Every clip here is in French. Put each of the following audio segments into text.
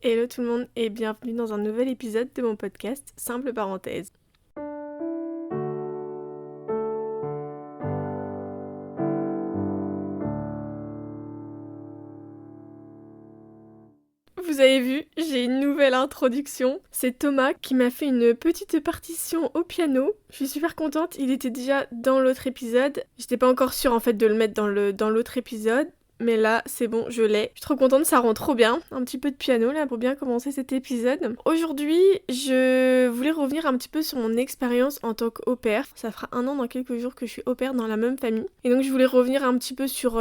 Hello tout le monde et bienvenue dans un nouvel épisode de mon podcast Simple Parenthèse. Vous avez vu, j'ai une nouvelle introduction. C'est Thomas qui m'a fait une petite partition au piano. Je suis super contente, il était déjà dans l'autre épisode. J'étais pas encore sûre en fait de le mettre dans l'autre épisode. Mais là, c'est bon, je l'ai. Je suis trop contente, ça rend trop bien. Un petit peu de piano là pour bien commencer cet épisode. Aujourd'hui, je voulais revenir un petit peu sur mon expérience en tant qu'au pair. Ça fera 1 an dans quelques jours que je suis au pair dans la même famille. Et donc je voulais revenir un petit peu sur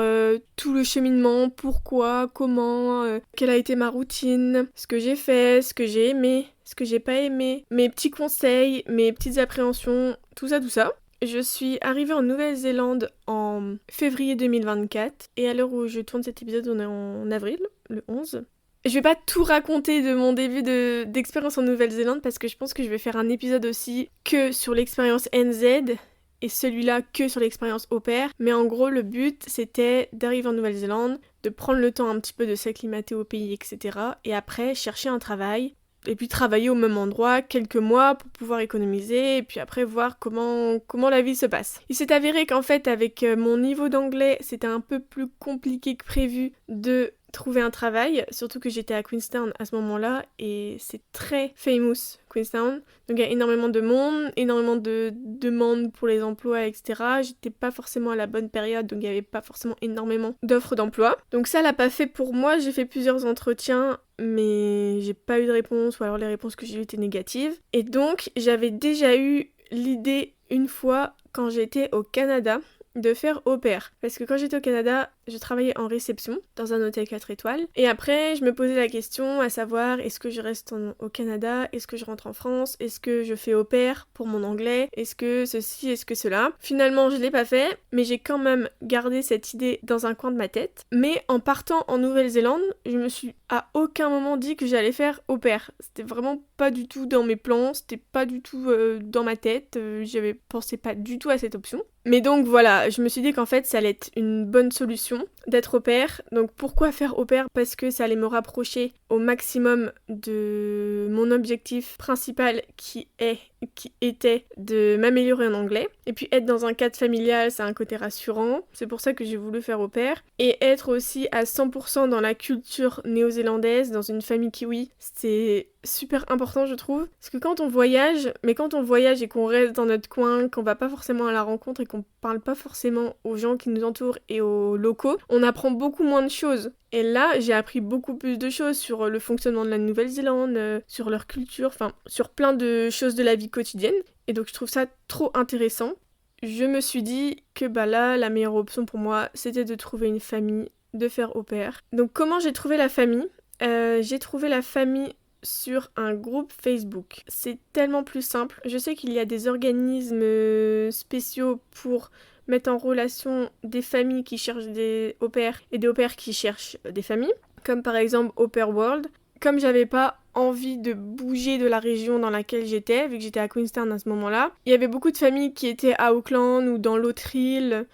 tout le cheminement, pourquoi, comment, quelle a été ma routine, ce que j'ai fait, ce que j'ai aimé, ce que j'ai pas aimé, mes petits conseils, mes petites appréhensions, tout ça, tout ça. Je suis arrivée en Nouvelle-Zélande en février 2024 et à l'heure où je tourne cet épisode, on est en avril, le 11. Je vais pas tout raconter de mon début d'expérience en Nouvelle-Zélande parce que je pense que je vais faire un épisode aussi que sur l'expérience NZ et celui-là que sur l'expérience au pair. Mais en gros, le but, c'était d'arriver en Nouvelle-Zélande, de prendre le temps un petit peu de s'acclimater au pays, etc. Et après, chercher un travail. Et puis travailler au même endroit quelques mois pour pouvoir économiser et puis après voir comment la vie se passe. Il s'est avéré qu'en fait avec mon niveau d'anglais c'était un peu plus compliqué que prévu de trouver un travail, surtout que j'étais à Queenstown à ce moment-là et c'est très famous Queenstown, donc il y a énormément de monde, énormément de demandes pour les emplois, etc. J'étais pas forcément à la bonne période, donc il y avait pas forcément énormément d'offres d'emploi. Donc ça l'a pas fait pour moi, j'ai fait plusieurs entretiens, mais j'ai pas eu de réponse, ou alors les réponses que j'ai eues étaient négatives. Et donc j'avais déjà eu l'idée une fois quand j'étais au Canada de faire au pair. Parce que quand j'étais au Canada, je travaillais en réception dans un hôtel 4 étoiles. Et après, je me posais la question à savoir, est-ce que je reste au Canada? Est-ce que je rentre en France? Est-ce que je fais au pair pour mon anglais? Est-ce que ceci? Est-ce que cela? Finalement, je l'ai pas fait, mais j'ai quand même gardé cette idée dans un coin de ma tête. Mais en partant en Nouvelle-Zélande, je me suis à aucun moment dit que j'allais faire au pair. C'était vraiment pas du tout dans mes plans, c'était pas du tout dans ma tête, j'avais pensé pas du tout à cette option. Mais donc voilà, je me suis dit qu'en fait ça allait être une bonne solution d'être au pair. Donc pourquoi faire au pair? Parce que ça allait me rapprocher au maximum de mon objectif principal qui était de m'améliorer en anglais. Et puis être dans un cadre familial, ça a un côté rassurant. C'est pour ça que j'ai voulu faire au pair. Et être aussi à 100% dans la culture néo-zélandaise, dans une famille kiwi, c'est super important je trouve. Parce que quand on voyage et qu'on reste dans notre coin, qu'on va pas forcément à la rencontre et qu'on parle pas forcément aux gens qui nous entourent et aux locaux, on apprend beaucoup moins de choses. Et là, j'ai appris beaucoup plus de choses sur le fonctionnement de la Nouvelle-Zélande, sur leur culture, enfin sur plein de choses de la vie quotidienne. Et donc je trouve ça trop intéressant. Je me suis dit que là, la meilleure option pour moi, c'était de trouver une famille, de faire au pair. Donc comment j'ai trouvé la famille? J'ai trouvé la famille sur un groupe Facebook. C'est tellement plus simple. Je sais qu'il y a des organismes spéciaux pour mettre en relation des familles qui cherchent des au pairs et des au pairs qui cherchent des familles, comme par exemple Au Pair World. Comme j'avais pas envie de bouger de la région dans laquelle j'étais, vu que j'étais à Queenstown à ce moment-là, il y avait beaucoup de familles qui étaient à Auckland ou dans l'autre île,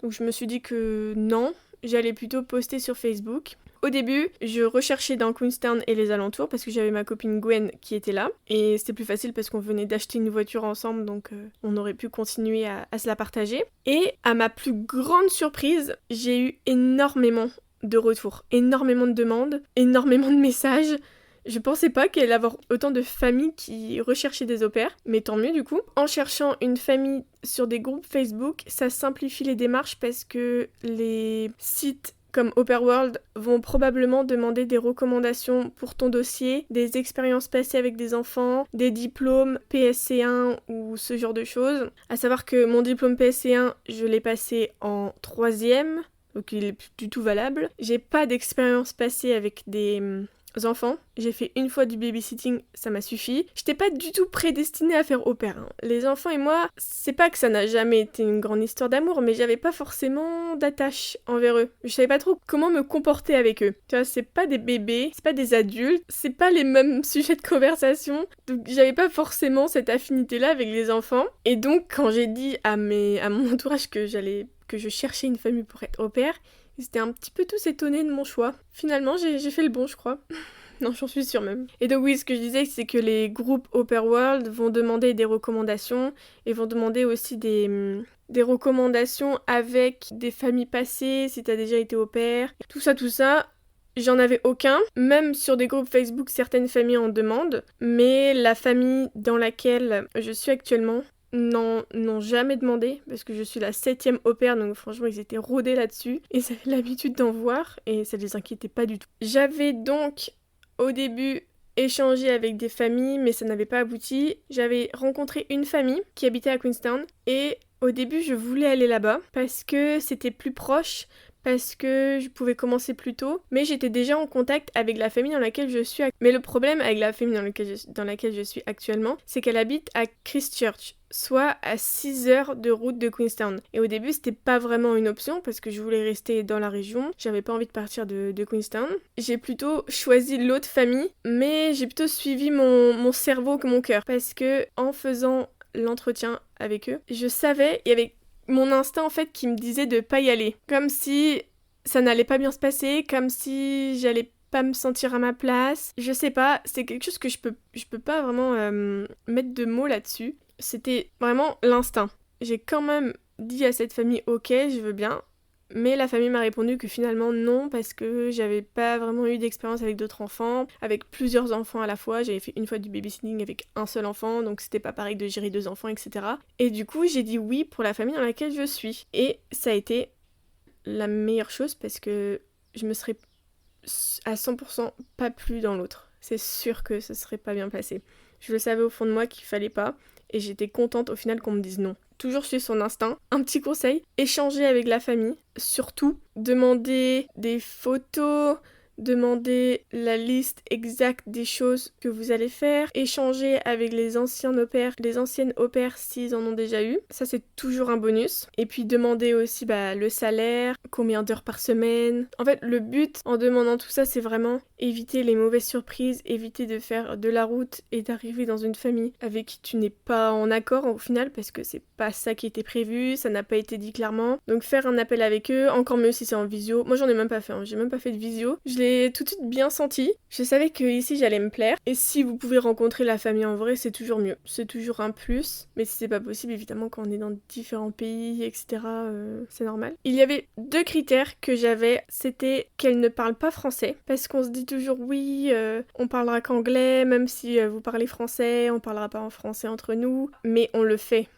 donc je me suis dit que non, j'allais plutôt poster sur Facebook. Au début, je recherchais dans Queenstown et les alentours parce que j'avais ma copine Gwen qui était là. Et c'était plus facile parce qu'on venait d'acheter une voiture ensemble, donc on aurait pu continuer à se la partager. Et à ma plus grande surprise, j'ai eu énormément de retours, énormément de demandes, énormément de messages. Je pensais pas qu'il allait y avoir autant de familles qui recherchaient des au pairs, mais tant mieux du coup. En cherchant une famille sur des groupes Facebook, ça simplifie les démarches parce que les sites comme Au Pair World vont probablement demander des recommandations pour ton dossier, des expériences passées avec des enfants, des diplômes PSC1 ou ce genre de choses. À savoir que mon diplôme PSC1, je l'ai passé en 3e, donc il est plus du tout valable. J'ai pas d'expérience passée avec des enfants. J'ai fait une fois du babysitting, ça m'a suffi. J'étais pas du tout prédestinée à faire au pair. Les enfants et moi, c'est pas que ça n'a jamais été une grande histoire d'amour, mais j'avais pas forcément d'attache envers eux. Je savais pas trop comment me comporter avec eux. Tu vois, c'est pas des bébés, c'est pas des adultes, c'est pas les mêmes sujets de conversation. Donc j'avais pas forcément cette affinité-là avec les enfants. Et donc quand j'ai dit à mon entourage que je cherchais une famille pour être au pair, ils étaient un petit peu tous étonnés de mon choix. Finalement, j'ai fait le bon, je crois. Non, j'en suis sûre même. Et donc oui, ce que je disais, c'est que les groupes Au Pair World vont demander des recommandations et vont demander aussi des recommandations avec des familles passées, si t'as déjà été au pair. Tout ça. J'en avais aucun. Même sur des groupes Facebook, certaines familles en demandent. Mais la famille dans laquelle je suis actuellement n'ont jamais demandé. Parce que je suis la 7e au pair. Donc franchement, ils étaient rodés là-dessus. Et ils avaient l'habitude d'en voir. Et ça les inquiétait pas du tout. J'avais donc, au début, échangé avec des familles. Mais ça n'avait pas abouti. J'avais rencontré une famille qui habitait à Queenstown. Et au début, je voulais aller là-bas. Parce que c'était plus proche. Parce que je pouvais commencer plus tôt, mais j'étais déjà en contact avec la famille dans laquelle je suis. Mais le problème avec la famille dans laquelle je suis actuellement, c'est qu'elle habite à Christchurch, soit à 6 heures de route de Queenstown. Et au début, c'était pas vraiment une option parce que je voulais rester dans la région, j'avais pas envie de partir de Queenstown. J'ai plutôt choisi l'autre famille, mais j'ai plutôt suivi mon cerveau que mon cœur, parce que en faisant l'entretien avec eux, je savais, il y avait mon instinct en fait qui me disait de pas y aller. Comme si ça n'allait pas bien se passer, comme si j'allais pas me sentir à ma place. Je sais pas, c'est quelque chose que je peux pas vraiment mettre de mots là-dessus. C'était vraiment l'instinct. J'ai quand même dit à cette famille ok, je veux bien. Mais la famille m'a répondu que finalement non, parce que j'avais pas vraiment eu d'expérience avec d'autres enfants, avec plusieurs enfants à la fois. J'avais fait une fois du babysitting avec un seul enfant, donc c'était pas pareil de gérer 2 enfants, etc. Et du coup, j'ai dit oui pour la famille dans laquelle je suis. Et ça a été la meilleure chose parce que je me serais à 100% pas plu dans l'autre. C'est sûr que ce serait pas bien passé. Je le savais au fond de moi qu'il fallait pas, et j'étais contente au final qu'on me dise non. Toujours suivre son instinct. Un petit conseil, échanger avec la famille. Surtout, demander des photos, demander la liste exacte des choses que vous allez faire, échanger avec les anciennes au pair s'ils en ont déjà eu. Ça, c'est toujours un bonus. Et puis demander aussi le salaire, combien d'heures par semaine. En fait, le but en demandant tout ça, c'est vraiment éviter les mauvaises surprises, éviter de faire de la route et d'arriver dans une famille avec qui tu n'es pas en accord au final, parce que c'est pas ça qui était prévu, ça n'a pas été dit clairement. Donc faire un appel avec eux, encore mieux si c'est en visio. Moi, j'en ai même pas fait, j'ai même pas fait de visio. Je l'ai tout de suite bien senti. Je savais que ici j'allais me plaire. Et si vous pouvez rencontrer la famille en vrai, c'est toujours mieux. C'est toujours un plus. Mais si c'est pas possible, évidemment, quand on est dans différents pays, etc., c'est normal. Il y avait 2 critères que j'avais. C'était qu'elle ne parle pas français. Parce qu'on se dit toujours oui, on parlera qu'anglais, même si vous parlez français, on parlera pas en français entre nous. Mais on le fait.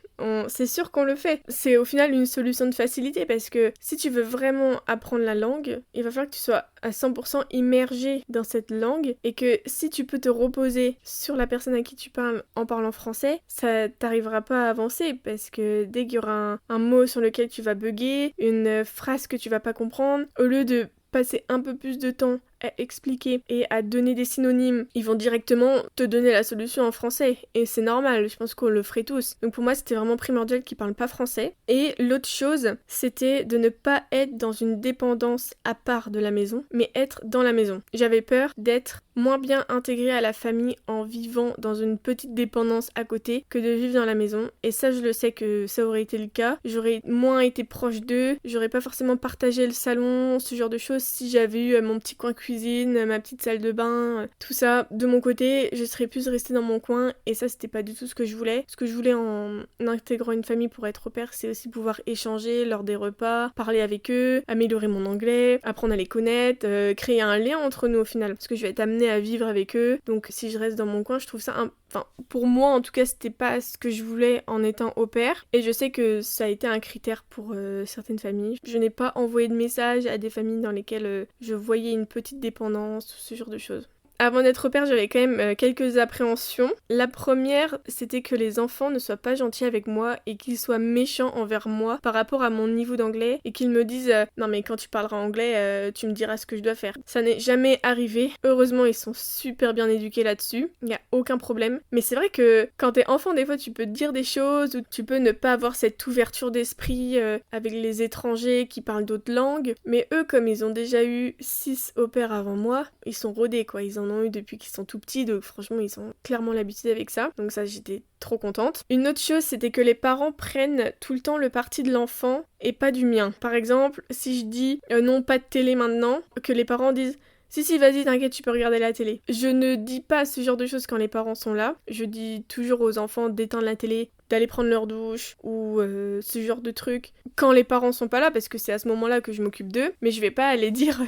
C'est sûr qu'on le fait. C'est au final une solution de facilité parce que si tu veux vraiment apprendre la langue, il va falloir que tu sois à 100% immergé dans cette langue, et que si tu peux te reposer sur la personne à qui tu parles en parlant français, ça t'arrivera pas à avancer, parce que dès qu'il y aura un mot sur lequel tu vas bugger, une phrase que tu vas pas comprendre, au lieu de passer un peu plus de temps à expliquer et à donner des synonymes, ils vont directement te donner la solution en français. Et c'est normal, je pense qu'on le ferait tous. Donc pour moi, c'était vraiment primordial qu'ils parlent pas français. Et l'autre chose, c'était de ne pas être dans une dépendance à part de la maison, mais être dans la maison. J'avais peur d'être moins bien intégrée à la famille en vivant dans une petite dépendance à côté que de vivre dans la maison. Et ça, je le sais que ça aurait été le cas. J'aurais moins été proche d'eux, j'aurais pas forcément partagé le salon, ce genre de choses, si j'avais eu mon petit coin cuisine, ma petite salle de bain, tout ça. De mon côté, je serais plus restée dans mon coin, et ça, c'était pas du tout ce que je voulais. Ce que je voulais en intégrant une famille pour être au pair, c'est aussi pouvoir échanger lors des repas, parler avec eux, améliorer mon anglais, apprendre à les connaître, créer un lien entre nous au final, parce que je vais être amenée à vivre avec eux. Donc si je reste dans mon coin, je trouve ça Enfin, pour moi, en tout cas, c'était pas ce que je voulais en étant au pair. Et je sais que ça a été un critère pour certaines familles. Je n'ai pas envoyé de message à des familles dans lesquelles je voyais une petite dépendance ou ce genre de choses. Avant d'être au pair, j'avais quand même quelques appréhensions. La première, c'était que les enfants ne soient pas gentils avec moi et qu'ils soient méchants envers moi par rapport à mon niveau d'anglais, et qu'ils me disent non mais quand tu parleras anglais, tu me diras ce que je dois faire. Ça n'est jamais arrivé. Heureusement, ils sont super bien éduqués là-dessus. Il n'y a aucun problème. Mais c'est vrai que quand t'es enfant, des fois, tu peux te dire des choses, ou tu peux ne pas avoir cette ouverture d'esprit avec les étrangers qui parlent d'autres langues. Mais eux, comme ils ont déjà eu 6 au pair avant moi, ils sont rodés quoi. Ils en ont eu depuis qu'ils sont tout petits, donc franchement ils ont clairement l'habitude avec ça, donc ça j'étais trop contente. Une autre chose, c'était que les parents prennent tout le temps le parti de l'enfant et pas du mien. Par exemple, si je dis non, pas de télé maintenant, que les parents disent Si, vas-y, t'inquiète, tu peux regarder la télé. Je ne dis pas ce genre de choses quand les parents sont là. Je dis toujours aux enfants d'éteindre la télé, d'aller prendre leur douche, ou ce genre de trucs quand les parents sont pas là, parce que c'est à ce moment-là que je m'occupe d'eux. Mais je vais pas aller dire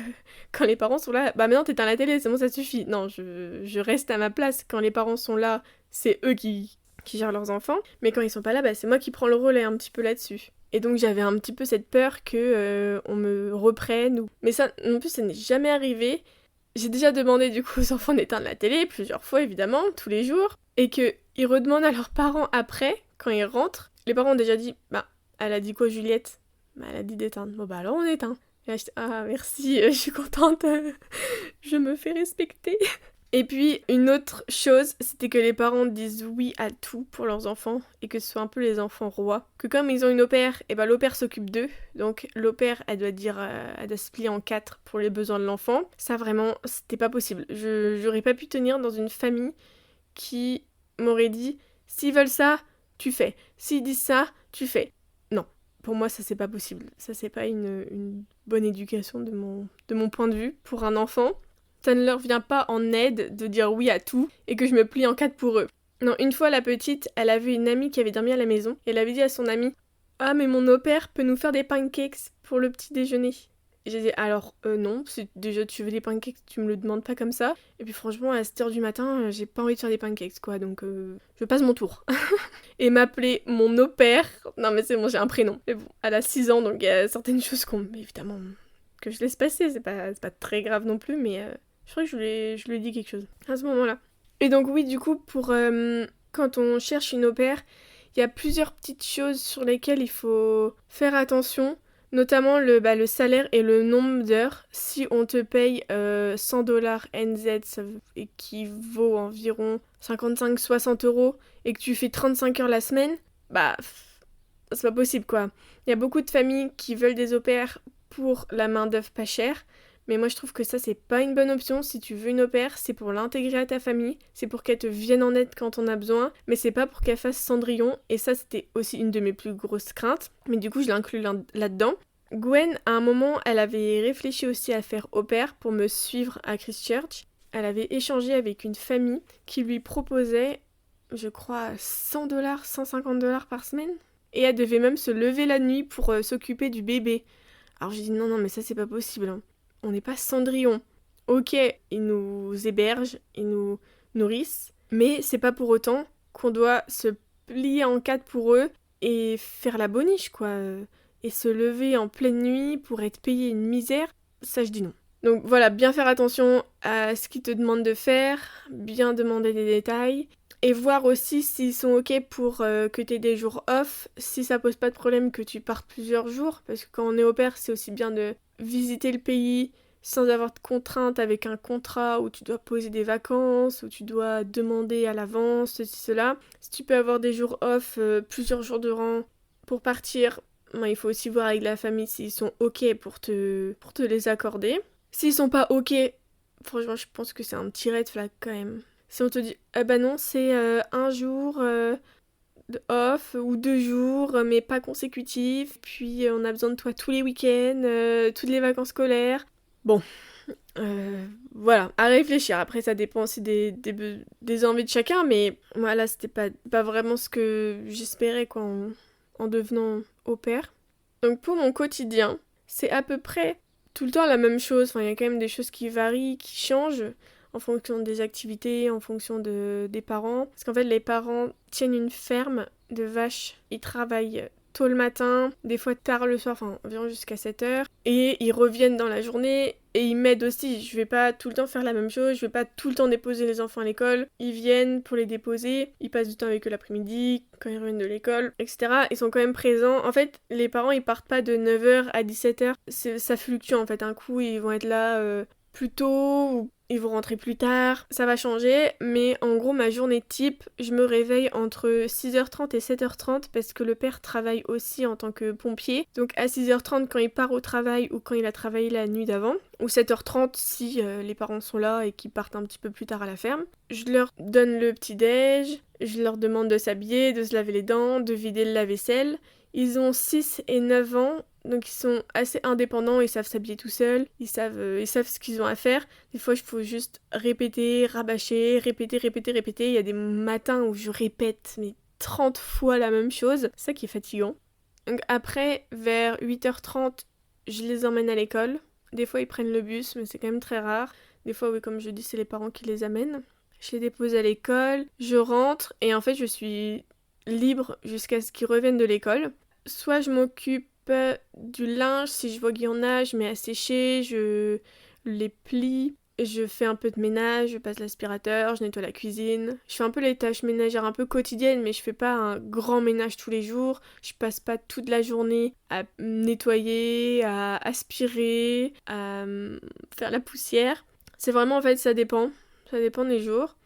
quand les parents sont là, bah maintenant t'éteins la télé, c'est bon, ça suffit. Non, je reste à ma place. Quand les parents sont là, c'est eux qui gèrent leurs enfants. Mais quand ils sont pas là, bah c'est moi qui prends le relais un petit peu là-dessus. Et donc j'avais un petit peu cette peur que on me reprenne. Mais ça, non plus, ça n'est jamais arrivé. J'ai déjà demandé du coup aux enfants d'éteindre la télé, plusieurs fois évidemment, tous les jours. Et qu'ils redemandent à leurs parents après, quand ils rentrent. Les parents ont déjà dit, bah, elle a dit quoi Juliette? Bah elle a dit d'éteindre. Bon bah alors on éteint. Et là j'étais, ah merci, je suis contente, je me fais respecter. Et puis, une autre chose, c'était que les parents disent oui à tout pour leurs enfants, et que ce soit un peu les enfants rois. Que comme ils ont une au-pair, et ben l'au-pair s'occupe d'eux, donc l'au-pair, elle doit se plier en 4 pour les besoins de l'enfant. Ça vraiment, c'était pas possible. J'aurais pas pu tenir dans une famille qui m'aurait dit, s'ils veulent ça, tu fais. S'ils disent ça, tu fais. Non, pour moi ça c'est pas possible. Ça c'est pas une bonne éducation de mon point de vue pour un enfant. Ça ne leur vient pas en aide de dire oui à tout et que je me plie en 4 pour eux. Non, une fois la petite, elle avait une amie qui avait dormi à la maison et elle avait dit à son amie, ah mais mon au-pair peut nous faire des pancakes pour le petit déjeuner. Et j'ai dit alors non, si déjà tu veux des pancakes, tu me le demandes pas comme ça. Et puis franchement à 7h du matin, j'ai pas envie de faire des pancakes quoi, donc je passe mon tour. Et m'appeler mon au-pair, non mais c'est bon, j'ai un prénom. Mais bon, elle a 6 ans donc il y a certaines choses évidemment que je laisse passer, c'est pas très grave non plus, mais je crois que je lui ai dit quelque chose à ce moment-là. Et donc oui, du coup, pour quand on cherche une au-pair, il y a plusieurs petites choses sur lesquelles il faut faire attention, notamment le salaire et le nombre d'heures. Si on te paye 100$ NZ, ça équivaut environ 55-60 €, et que tu fais 35 heures la semaine, bah c'est pas possible quoi. Il y a beaucoup de familles qui veulent des au-pairs pour la main-d'œuvre pas chère. Mais moi je trouve que ça c'est pas une bonne option. Si tu veux une au-pair, c'est pour l'intégrer à ta famille, c'est pour qu'elle te vienne en aide quand on a besoin, mais c'est pas pour qu'elle fasse Cendrillon, et ça c'était aussi une de mes plus grosses craintes, mais du coup je l'inclus là-dedans. Gwen, à un moment, elle avait réfléchi aussi à faire au-pair pour me suivre à Christchurch. Elle avait échangé avec une famille qui lui proposait, je crois, 100$, 150$ par semaine, et elle devait même se lever la nuit pour s'occuper du bébé. Alors j'ai dit non mais ça c'est pas possible, hein. On n'est pas Cendrillon. Ok, ils nous hébergent, ils nous nourrissent, mais c'est pas pour autant qu'on doit se plier en 4 pour eux et faire la boniche, quoi. Et se lever en pleine nuit pour être payé une misère, ça je dis non. Donc voilà, bien faire attention à ce qu'ils te demandent de faire, bien demander des détails, et voir aussi s'ils sont ok pour que tu aies des jours off, si ça pose pas de problème que tu partes plusieurs jours, parce que quand on est au pair, c'est aussi bien de visiter le pays sans avoir de contraintes avec un contrat où tu dois poser des vacances, où tu dois demander à l'avance, ceci, cela. Si tu peux avoir des jours off, plusieurs jours de rang pour partir, il faut aussi voir avec la famille s'ils sont ok pour te les accorder. S'ils sont pas ok, franchement je pense que c'est un petit red flag quand même. Si on te dit, ah bah non, c'est un jour off ou 2 jours, mais pas consécutifs, puis on a besoin de toi tous les week-ends, toutes les vacances scolaires. Bon, voilà, à réfléchir. Après, ça dépend aussi des envies de chacun, mais voilà, c'était pas vraiment ce que j'espérais quoi, en devenant au pair. Donc pour mon quotidien, c'est à peu près tout le temps la même chose. Enfin, il y a quand même des choses qui varient, qui changent en fonction des activités, en fonction des parents. Parce qu'en fait, les parents tiennent une ferme de vaches. Ils travaillent tôt le matin, des fois tard le soir, enfin environ jusqu'à 7h. Et ils reviennent dans la journée et ils m'aident aussi. Je vais pas tout le temps faire la même chose, je vais pas tout le temps déposer les enfants à l'école. Ils viennent pour les déposer, ils passent du temps avec eux l'après-midi, quand ils reviennent de l'école, etc. Ils sont quand même présents. En fait, les parents ils partent pas de 9h à 17h. Ça fluctue en fait. Un coup ils vont être là plus tôt ou ils vont rentrer plus tard, ça va changer, mais en gros ma journée type, je me réveille entre 6h30 et 7h30 parce que le père travaille aussi en tant que pompier, donc à 6h30 quand il part au travail ou quand il a travaillé la nuit d'avant, ou 7h30 si les parents sont là et qu'ils partent un petit peu plus tard à la ferme. Je leur donne le petit-déj, je leur demande de s'habiller, de se laver les dents, de vider le lave-vaisselle. Ils ont 6 et 9 ans, Donc ils sont assez indépendants, ils savent s'habiller tout seuls, ils savent ce qu'ils ont à faire. Des fois, il faut juste répéter, rabâcher, répéter. Il y a des matins où je répète mais 30 fois la même chose. C'est ça qui est fatigant. Donc après, vers 8h30, je les emmène à l'école. Des fois, ils prennent le bus, mais c'est quand même très rare. Des fois, oui, comme je dis, c'est les parents qui les amènent. Je les dépose à l'école, je rentre, et en fait, je suis libre jusqu'à ce qu'ils reviennent de l'école. Soit je m'occupe du linge, si je vois qu'il y en a, je mets à sécher, je les plie, je fais un peu de ménage, je passe l'aspirateur, je nettoie la cuisine. Je fais un peu les tâches ménagères un peu quotidiennes, mais je fais pas un grand ménage tous les jours. Je passe pas toute la journée à nettoyer, à aspirer, à faire la poussière. C'est vraiment, en fait, ça dépend des jours.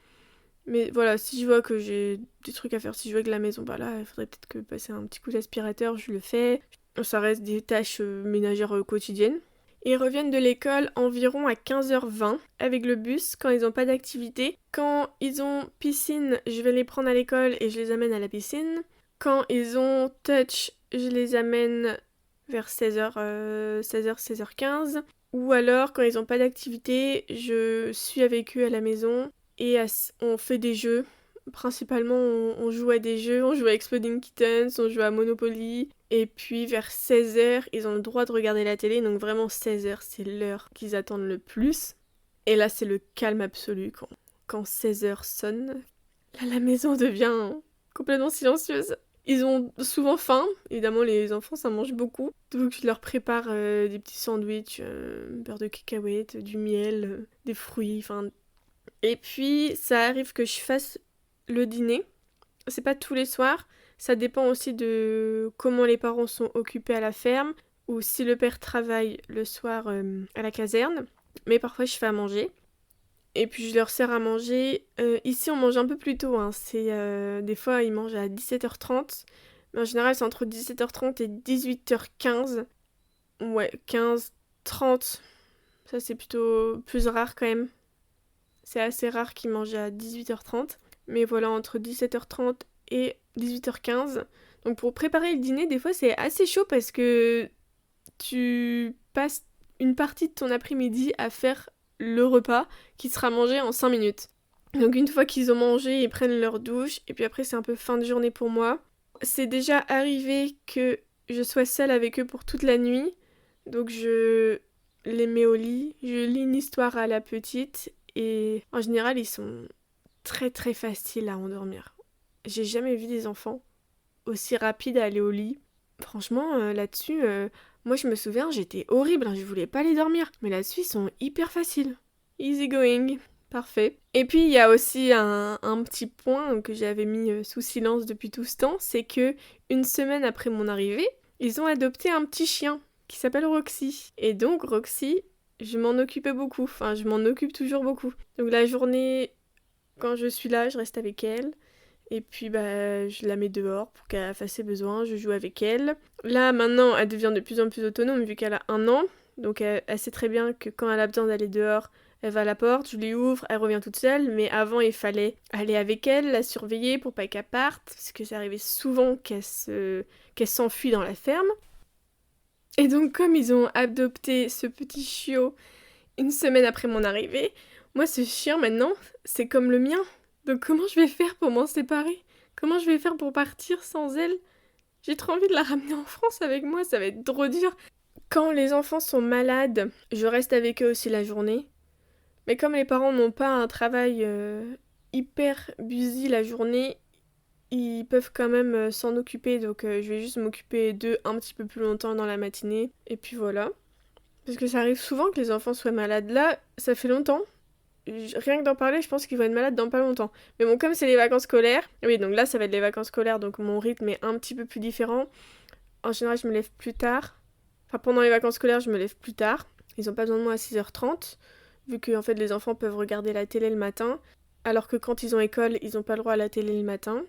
Mais voilà, si je vois que j'ai des trucs à faire, si je vois que la maison pas là, il faudrait peut-être que passer un petit coup d'aspirateur, je le fais. Ça reste des tâches ménagères quotidiennes. Ils reviennent de l'école environ à 15h20 avec le bus quand ils n'ont pas d'activité. Quand ils ont piscine, je vais les prendre à l'école et je les amène à la piscine. Quand ils ont touch, je les amène vers 16h, 16h15. Ou alors, quand ils n'ont pas d'activité, je suis avec eux à la maison et on fait des jeux. Principalement, on joue à des jeux, on joue à Exploding Kittens, on joue à Monopoly. Et puis vers 16h, ils ont le droit de regarder la télé, donc vraiment 16h, c'est l'heure qu'ils attendent le plus. Et là, c'est le calme absolu quand 16h sonne. Là, la maison devient complètement silencieuse. Ils ont souvent faim, évidemment les enfants ça mange beaucoup, donc je leur prépare des petits sandwichs, beurre de cacahuètes, du miel, des fruits, enfin... Et puis ça arrive que je fasse le dîner, c'est pas tous les soirs, ça dépend aussi de comment les parents sont occupés à la ferme, ou si le père travaille le soir à la caserne, mais parfois je fais à manger. Et puis je leur sers à manger. Ici on mange un peu plus tôt, hein. Des fois ils mangent à 17h30. Mais en général c'est entre 17h30 et 18h15. Ouais, 15h30. Ça c'est plutôt plus rare quand même. C'est assez rare qu'ils mangent à 18h30. Mais voilà, entre 17h30 et 18h15. Donc pour préparer le dîner, des fois c'est assez chaud parce que tu passes une partie de ton après-midi à faire le repas qui sera mangé en 5 minutes. Donc une fois qu'ils ont mangé, ils prennent leur douche et puis après c'est un peu fin de journée pour moi. C'est déjà arrivé que je sois seule avec eux pour toute la nuit. Donc je les mets au lit, je lis une histoire à la petite et en général ils sont très très faciles à endormir. J'ai jamais vu des enfants aussi rapides à aller au lit. Franchement là-dessus... moi, je me souviens, j'étais horrible, hein, je voulais pas les dormir. Mais là-dessus, ils sont hyper faciles. Easy going. Parfait. Et puis, il y a aussi un petit point que j'avais mis sous silence depuis tout ce temps, c'est que une semaine après mon arrivée, ils ont adopté un petit chien qui s'appelle Roxy. Et donc, Roxy, je m'en occupais beaucoup. Enfin, je m'en occupe toujours beaucoup. Donc, la journée, quand je suis là, je reste avec elle. Et puis je la mets dehors pour qu'elle fasse ses besoins, je joue avec elle. Là maintenant elle devient de plus en plus autonome vu qu'elle a 1 an. Donc elle sait très bien que quand elle a besoin d'aller dehors, elle va à la porte, je lui ouvre, elle revient toute seule. Mais avant il fallait aller avec elle, la surveiller pour pas qu'elle parte. Parce que ça arrivait souvent qu'elle s'enfuit dans la ferme. Et donc comme ils ont adopté ce petit chiot une semaine après mon arrivée, moi ce chien maintenant c'est comme le mien. Donc comment je vais faire pour m'en séparer? Comment je vais faire pour partir sans elle? J'ai trop envie de la ramener en France avec moi, ça va être trop dur. Quand les enfants sont malades, je reste avec eux aussi la journée. Mais comme les parents n'ont pas un travail hyper busy la journée, ils peuvent quand même s'en occuper. Donc je vais juste m'occuper d'eux un petit peu plus longtemps dans la matinée. Et puis voilà. Parce que ça arrive souvent que les enfants soient malades. Là, ça fait longtemps. Rien que d'en parler, je pense qu'ils vont être malades dans pas longtemps. Mais bon, comme c'est les vacances scolaires, oui, donc là, ça va être les vacances scolaires, donc mon rythme est un petit peu plus différent. En général, je me lève plus tard. Enfin, pendant les vacances scolaires, je me lève plus tard. Ils ont pas besoin de moi à 6h30, vu que en fait, les enfants peuvent regarder la télé le matin, alors que quand ils ont école, ils ont pas le droit à la télé le matin.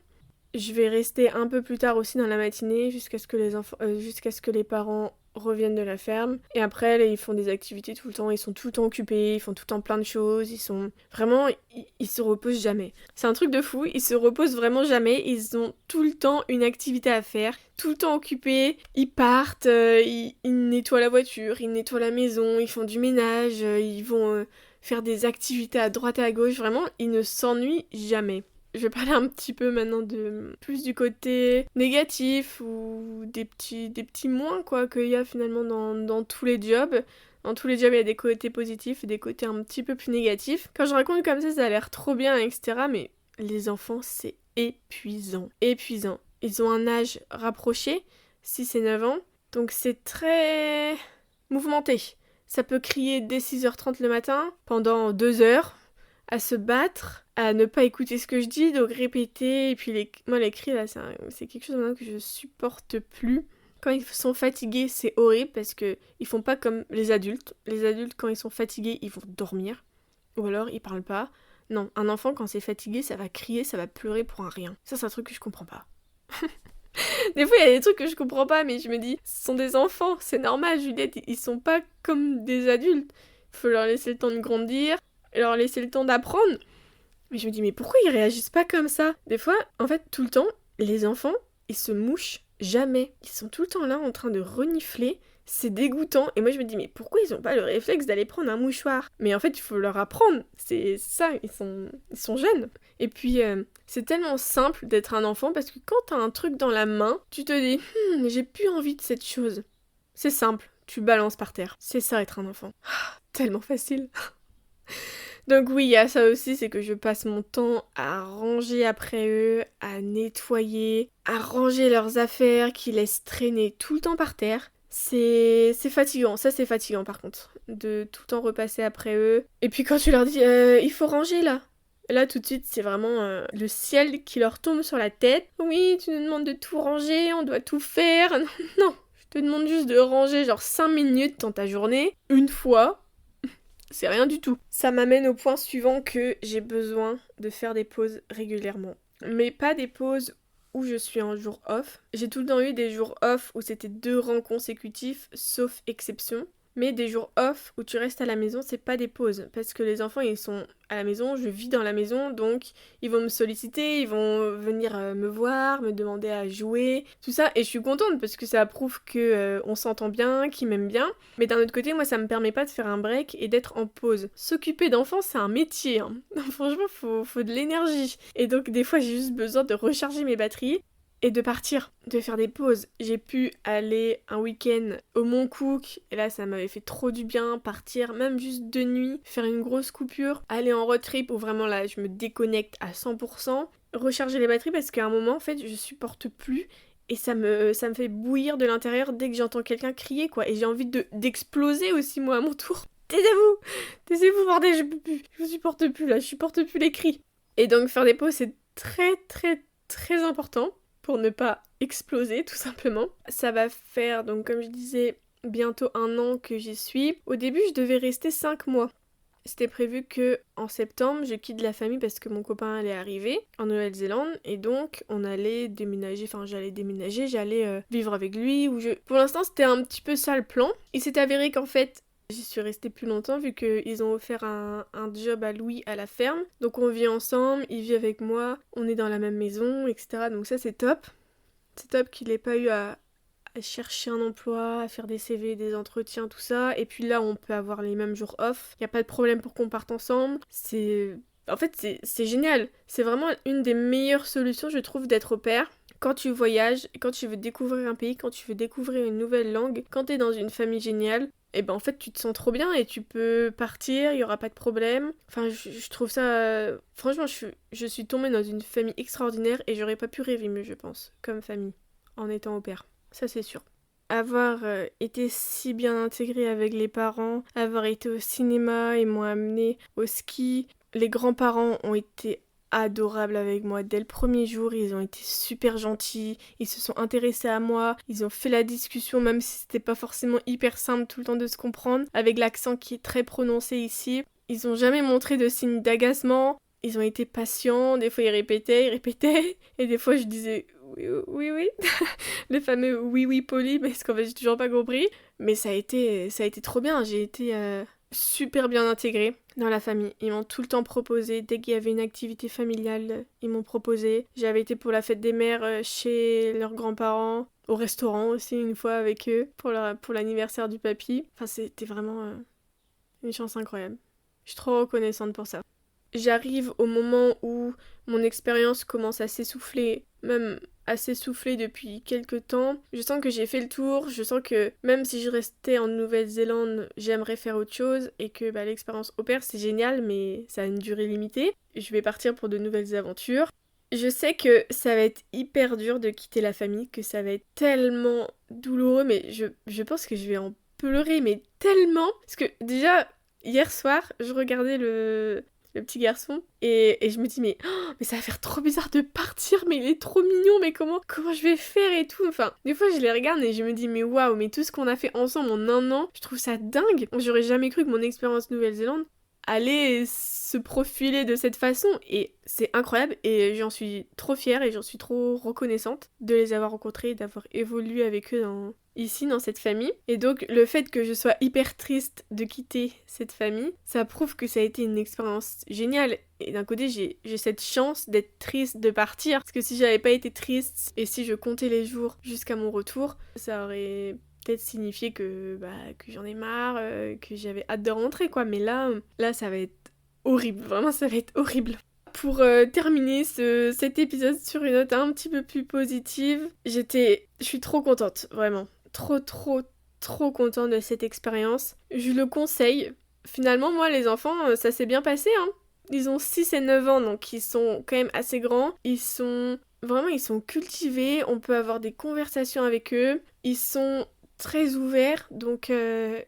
Je vais rester un peu plus tard aussi dans la matinée, jusqu'à ce que les parents reviennent de la ferme. Et après, là, ils font des activités tout le temps. Ils sont tout le temps occupés, ils font tout le temps plein de choses. Ils sont vraiment... Ils se reposent jamais. C'est un truc de fou. Ils se reposent vraiment jamais. Ils ont tout le temps une activité à faire. Tout le temps occupés. Ils partent, ils nettoient la voiture, ils nettoient la maison, ils font du ménage, ils vont faire des activités à droite et à gauche. Vraiment, ils ne s'ennuient jamais. Je vais parler un petit peu maintenant de plus du côté négatif ou des petits moins quoi qu'il y a finalement dans tous les jobs. Dans tous les jobs, il y a des côtés positifs et des côtés un petit peu plus négatifs. Quand je raconte comme ça a l'air trop bien, etc. Mais les enfants, c'est épuisant. Épuisant. Ils ont un âge rapproché, 6 et 9 ans. Donc c'est très mouvementé. Ça peut crier dès 6h30 le matin, pendant 2 heures, à se battre, à ne pas écouter ce que je dis, donc répéter. Et puis moi, les cris, là, c'est quelque chose maintenant que je supporte plus. Quand ils sont fatigués, c'est horrible parce que ils font pas comme les adultes. Les adultes, quand ils sont fatigués, ils vont dormir. Ou alors, ils parlent pas. Non, un enfant, quand c'est fatigué, ça va crier, ça va pleurer pour un rien. Ça, c'est un truc que je comprends pas. Des fois, il y a des trucs que je comprends pas, mais je me dis, ce sont des enfants, c'est normal, Juliette, ils sont pas comme des adultes. Il faut leur laisser le temps de grandir, leur laisser le temps d'apprendre. Mais je me dis, mais pourquoi ils réagissent pas comme ça? Des fois, en fait, tout le temps, les enfants, ils se mouchent jamais. Ils sont tout le temps là en train de renifler. C'est dégoûtant. Et moi, je me dis, mais pourquoi ils ont pas le réflexe d'aller prendre un mouchoir? Mais en fait, il faut leur apprendre. C'est ça, ils sont jeunes. Et puis, c'est tellement simple d'être un enfant parce que quand t'as un truc dans la main, tu te dis, j'ai plus envie de cette chose. C'est simple. Tu balances par terre. C'est ça, être un enfant. Tellement facile. Donc oui, il y a ça aussi, c'est que je passe mon temps à ranger après eux, à nettoyer, à ranger leurs affaires qu'ils laissent traîner tout le temps par terre. C'est fatigant, ça c'est fatigant par contre, de tout le temps repasser après eux. Et puis quand tu leur dis, il faut ranger là. Là tout de suite, c'est vraiment le ciel qui leur tombe sur la tête. Oui, tu nous demandes de tout ranger, on doit tout faire. Non, je te demande juste de ranger genre 5 minutes dans ta journée, une fois. C'est rien du tout. Ça m'amène au point suivant que j'ai besoin de faire des pauses régulièrement. Mais pas des pauses où je suis en jour off. J'ai tout le temps eu des jours off où c'était 2 rangs consécutifs, sauf exception. Mais des jours off où tu restes à la maison, c'est pas des pauses. Parce que les enfants, ils sont à la maison, je vis dans la maison, donc ils vont me solliciter, ils vont venir me voir, me demander à jouer, tout ça. Et je suis contente parce que ça prouve que on s'entend bien, qu'ils m'aiment bien. Mais d'un autre côté, moi, ça me permet pas de faire un break et d'être en pause. S'occuper d'enfants, c'est un métier. Hein. Franchement, faut de l'énergie. Et donc, des fois, j'ai juste besoin de recharger mes batteries. Et de partir, de faire des pauses. J'ai pu aller un week-end au Mont Cook, et là ça m'avait fait trop du bien, partir même juste de nuit, faire une grosse coupure, aller en road trip où vraiment là je me déconnecte à 100%, recharger les batteries parce qu'à un moment en fait je supporte plus et ça me fait bouillir de l'intérieur dès que j'entends quelqu'un crier quoi, et j'ai envie d'exploser aussi moi à mon tour. Taisez-vous bordel, je peux plus, je supporte plus là, je supporte plus les cris. Et donc faire des pauses c'est très très très important pour ne pas exploser tout simplement. Ça va faire donc comme je disais bientôt 1 an que j'y suis. Au début je devais rester 5 mois. C'était prévu que en septembre je quitte la famille parce que mon copain allait arriver en Nouvelle-Zélande et donc on allait déménager, j'allais vivre avec lui Pour l'instant c'était un petit peu ça le plan. Il s'est avéré qu'en fait j'y suis restée plus longtemps vu qu'ils ont offert un job à Louis à la ferme. Donc on vit ensemble, il vit avec moi, on est dans la même maison, etc. Donc ça c'est top. C'est top qu'il ait pas eu à chercher un emploi, à faire des CV, des entretiens, tout ça. Et puis là on peut avoir les mêmes jours off. Y a pas de problème pour qu'on parte ensemble. En fait c'est génial. C'est vraiment une des meilleures solutions je trouve d'être au pair. Quand tu voyages, quand tu veux découvrir un pays, quand tu veux découvrir une nouvelle langue, quand t'es dans une famille géniale, et ben en fait tu te sens trop bien et tu peux partir, il y aura pas de problème. Enfin je trouve ça... Franchement je suis tombée dans une famille extraordinaire et j'aurais pas pu rêver mieux je pense, comme famille, en étant au pair. Ça c'est sûr. Avoir été si bien intégrée avec les parents, avoir été au cinéma, ils m'ont amenée au ski. Les grands-parents ont été adorables avec moi. Dès le premier jour, ils ont été super gentils, ils se sont intéressés à moi, ils ont fait la discussion même si c'était pas forcément hyper simple tout le temps de se comprendre, avec l'accent qui est très prononcé ici. Ils ont jamais montré de signes d'agacement, ils ont été patients, des fois ils répétaient, et des fois je disais oui, oui, oui. Le fameux oui, oui poli, mais ce qu'en fait, j'ai toujours pas compris. Mais ça a été trop bien. J'ai été super bien intégrée dans la famille. Ils m'ont tout le temps proposé, dès qu'il y avait une activité familiale, ils m'ont proposé. J'avais été pour la fête des mères chez leurs grands-parents, au restaurant aussi une fois avec eux, pour l'anniversaire du papy. Enfin, c'était vraiment une chance incroyable. Je suis trop reconnaissante pour ça. J'arrive au moment où mon expérience commence à s'essouffler, même à s'essouffler depuis quelques temps. Je sens que j'ai fait le tour, je sens que même si je restais en Nouvelle-Zélande, j'aimerais faire autre chose et que l'expérience au pair c'est génial mais ça a une durée limitée. Je vais partir pour de nouvelles aventures. Je sais que ça va être hyper dur de quitter la famille, que ça va être tellement douloureux, mais je pense que je vais en pleurer, mais tellement. Parce que déjà, hier soir, je regardais le petit garçon, et je me dis, mais ça va faire trop bizarre de partir, mais il est trop mignon, mais comment je vais faire et tout. Enfin, des fois, je les regarde et je me dis, mais waouh, mais tout ce qu'on a fait ensemble en un an, je trouve ça dingue. J'aurais jamais cru que mon expérience Nouvelle-Zélande allait se profiler de cette façon, et c'est incroyable, et j'en suis trop fière et j'en suis trop reconnaissante de les avoir rencontrés, d'avoir évolué avec eux ici dans cette famille. Et donc le fait que je sois hyper triste de quitter cette famille, ça prouve que ça a été une expérience géniale. Et d'un côté, j'ai cette chance d'être triste de partir, parce que si j'avais pas été triste et si je comptais les jours jusqu'à mon retour, ça aurait peut-être signifié que j'en ai marre, que j'avais hâte de rentrer quoi. Mais là ça va être horrible, vraiment ça va être horrible. Pour terminer cet épisode sur une note un petit peu plus positive, je suis trop contente, vraiment. Trop contente de cette expérience. Je le conseille. Finalement, moi, les enfants, ça s'est bien passé, hein. Ils ont 6 et 9 ans, donc ils sont quand même assez grands. Ils sont cultivés, on peut avoir des conversations avec eux. Ils sont très ouverts, donc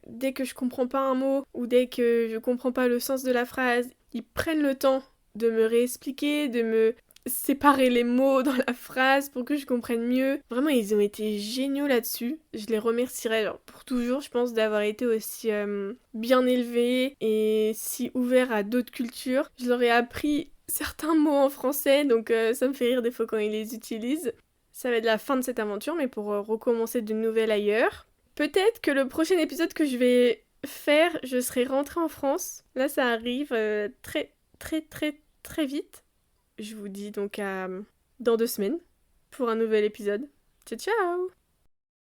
dès que je comprends pas un mot ou dès que je comprends pas le sens de la phrase, ils prennent le temps de me réexpliquer, de me séparer les mots dans la phrase pour que je comprenne mieux. Vraiment, ils ont été géniaux là-dessus. Je les remercierai pour toujours, je pense, d'avoir été aussi bien élevés et si ouverts à d'autres cultures. Je leur ai appris certains mots en français, donc ça me fait rire des fois quand ils les utilisent. Ça va être la fin de cette aventure, mais pour recommencer de nouvelles ailleurs. Peut-être que le prochain épisode que je vais faire, je serai rentrée en France. Là, ça arrive très vite. Je vous dis donc dans 2 semaines pour un nouvel épisode. Ciao ciao!